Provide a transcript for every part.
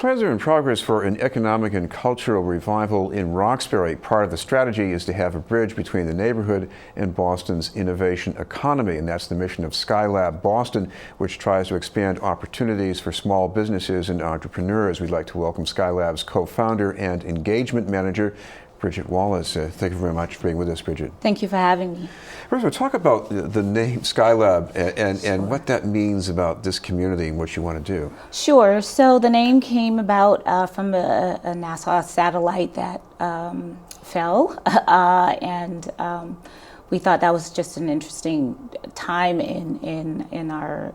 Plans are in progress for an economic and cultural revival in Roxbury. Part of the strategy is to have a bridge between the neighborhood and Boston's innovation economy, and that's the mission of SkyLab Boston, which tries to expand opportunities for small businesses and entrepreneurs. We'd like to welcome SkyLab's co-founder and engagement manager, Bridgette Wallace. Thank you very much for being with us, Bridgette. Thank you for having me. First of all, talk about the name SkyLab and what that means about this community and what you want to do. Sure. So the name came about from a NASA satellite that fell, and we thought that was just an interesting time in our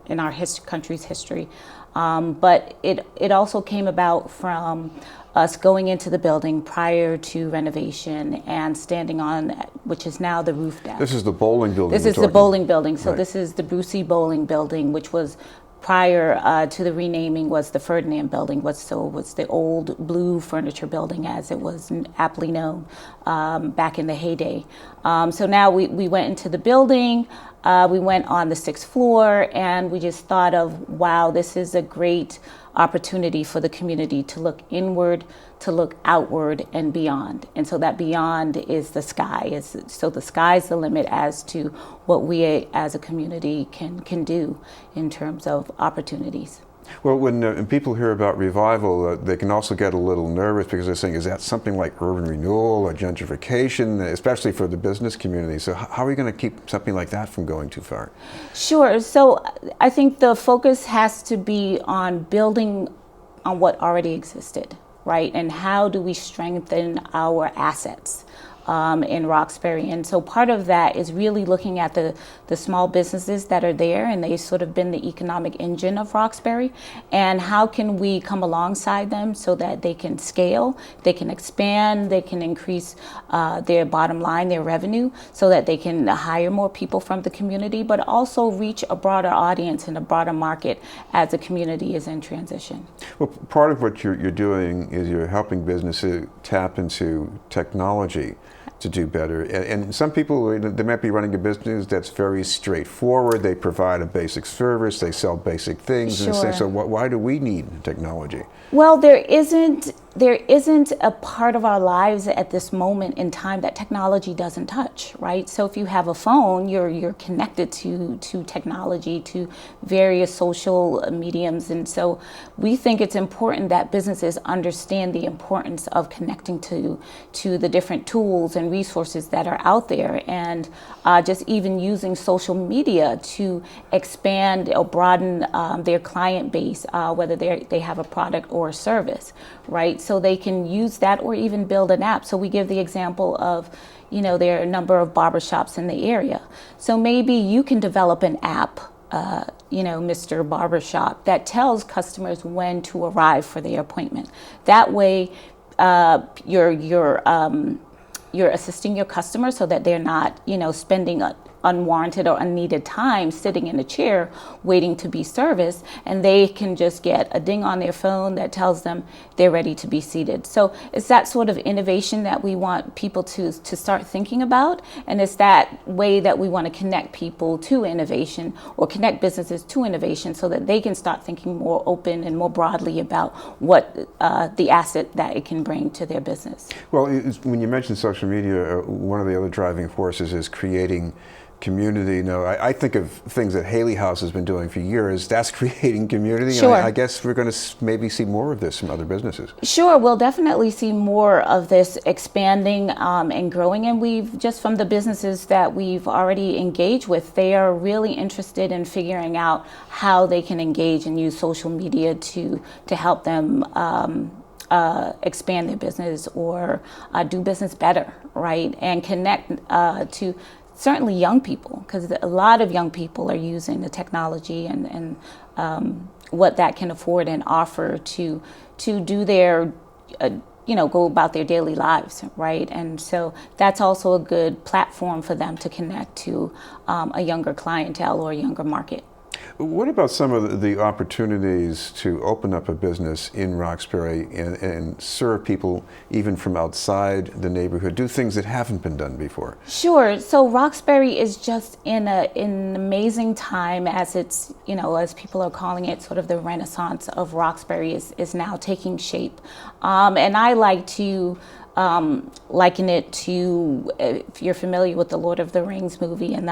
country's history. But it also came about from us going into the building prior to renovation and standing on, which is now the roof deck. This is the bowling building. This is the bowling building. So this is the Brucey Bowling Building, which was prior to the renaming was the Ferdinand Building. Was the old blue furniture building, as it was aptly known back in the heyday. So now we went into the building. We went on the 6th floor, and we just thought of, wow, this is a great opportunity for the community to look inward, to look outward and beyond. And so that beyond is the sky. So the sky's the limit as to what we as a community can do in terms of opportunities. Well, when people hear about revival, they can also get a little nervous because they're saying, is that something like urban renewal or gentrification, especially for the business community? So how are we going to keep something like that from going too far? Sure. So I think the focus has to be on building on what already existed, right? And how do we strengthen our assets in Roxbury? And so part of that is really looking at the small businesses that are there, and they've sort of been the economic engine of Roxbury, and how can we come alongside them so that they can scale, they can expand, they can increase their bottom line, their revenue, so that they can hire more people from the community, but also reach a broader audience and a broader market as the community is in transition. Well, part of what you're doing is you're helping businesses tap into technology to do better. And some people, they might be running a business that's very straightforward. They provide a basic service, they sell basic things. Sure. And they say, so why do we need technology? Well, there isn't a part of our lives at this moment in time that technology doesn't touch, right? So if you have a phone, you're connected to technology, to various social mediums. And so we think it's important that businesses understand the importance of connecting to the different tools and resources that are out there, and just even using social media to expand or broaden their client base, whether they have a product or a service, right? So they can use that or even build an app. So we give the example of, there are a number of barbershops in the area. So maybe you can develop an app, Mr. Barbershop, that tells customers when to arrive for their appointment. That way, you're assisting your customers so that they're not, spending unwarranted or unneeded time sitting in a chair waiting to be serviced, and they can just get a ding on their phone that tells them they're ready to be seated. So it's that sort of innovation that we want people to start thinking about, and it's that way that we want to connect people to innovation, or connect businesses to innovation, so that they can start thinking more open and more broadly about what the asset that it can bring to their business. Well, when you mentioned social media, one of the other driving forces is creating community. I think of things that Haley House has been doing for years. That's creating community. Sure. I guess we're going to maybe see more of this from other businesses. Sure, we'll definitely see more of this expanding and growing. And we've just, from the businesses that we've already engaged with, they are really interested in figuring out how they can engage and use social media to help them expand their business or do business better, right? And connect to certainly young people, because a lot of young people are using the technology and what that can afford and offer to do their, go about their daily lives, right? And so that's also a good platform for them to connect to a younger clientele or a younger market. What about some of the opportunities to open up a business in Roxbury and serve people even from outside the neighborhood, do things that haven't been done before? Sure. So Roxbury is just in an amazing time, as it's, as people are calling it, sort of the renaissance of Roxbury is now taking shape. And I like to liken it to, if you're familiar with the Lord of the Rings movie, and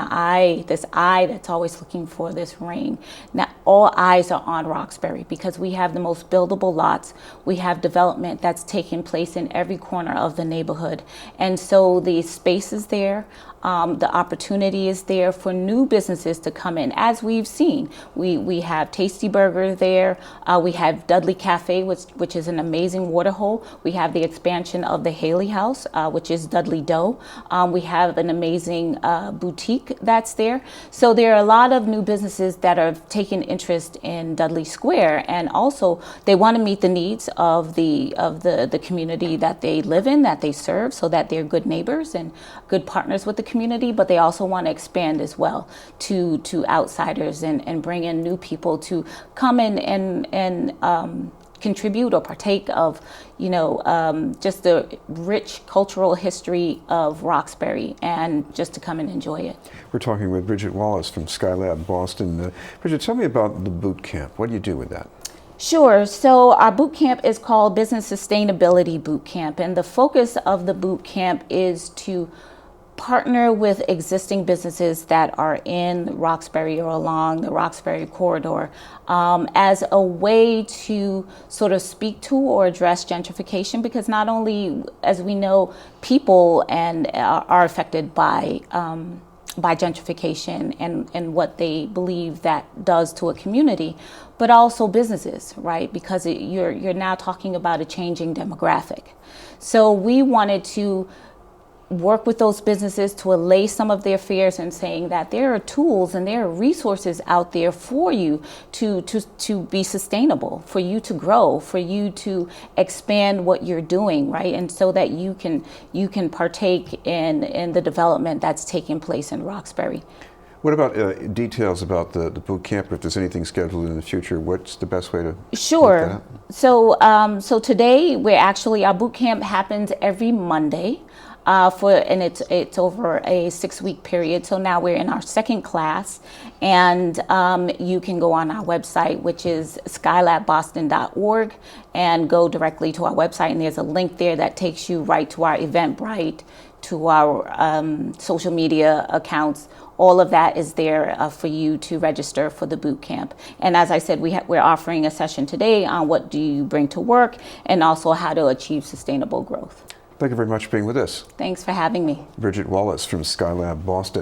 this eye that's always looking for this ring. Now, all eyes are on Roxbury because we have the most buildable lots. We have development that's taking place in every corner of the neighborhood. And so the space is there. The opportunity is there for new businesses to come in. As we've seen, we have Tasty Burger there. We have Dudley Cafe, which is an amazing water hole. We have the expansion of the Haley House, which is Dudley Dough. We have an amazing boutique that's there. So there are a lot of new businesses that are taking interest in Dudley Square, and also they want to meet the needs of the community that they live in, that they serve, so that they're good neighbors and good partners with the community. But they also want to expand as well to outsiders and bring in new people to come in and contribute or partake of, just the rich cultural history of Roxbury, and just to come and enjoy it. We're talking with Bridgette Wallace from SkyLab Boston. Bridgette, tell me about the boot camp. What do you do with that? Sure. So our boot camp is called Business Sustainability Boot Camp, and the focus of the boot camp is to partner with existing businesses that are in Roxbury or along the Roxbury corridor as a way to sort of speak to or address gentrification, because not only, as we know, people are affected by gentrification and what they believe that does to a community, but also businesses, right? Because you're now talking about a changing demographic. So we wanted to work with those businesses to allay some of their fears, and saying that there are tools and there are resources out there for you to be sustainable, for you to grow, for you to expand what you're doing, right? And so that you can partake in the development that's taking place in Roxbury. What about details about the boot camp? If there's anything scheduled in the future, what's the best way to Sure. look that up? So today our boot camp happens every Monday. And it's over a 6-week period. So now we're in our second class, and you can go on our website, which is skylabboston.org, and go directly to our website, and there's a link there that takes you right to our Eventbrite, to our social media accounts. All of that is there for you to register for the boot camp. And as I said, we're offering a session today on what do you bring to work, and also how to achieve sustainable growth. Thank you very much for being with us. Thanks for having me. Bridgette Wallace from SkyLab Boston.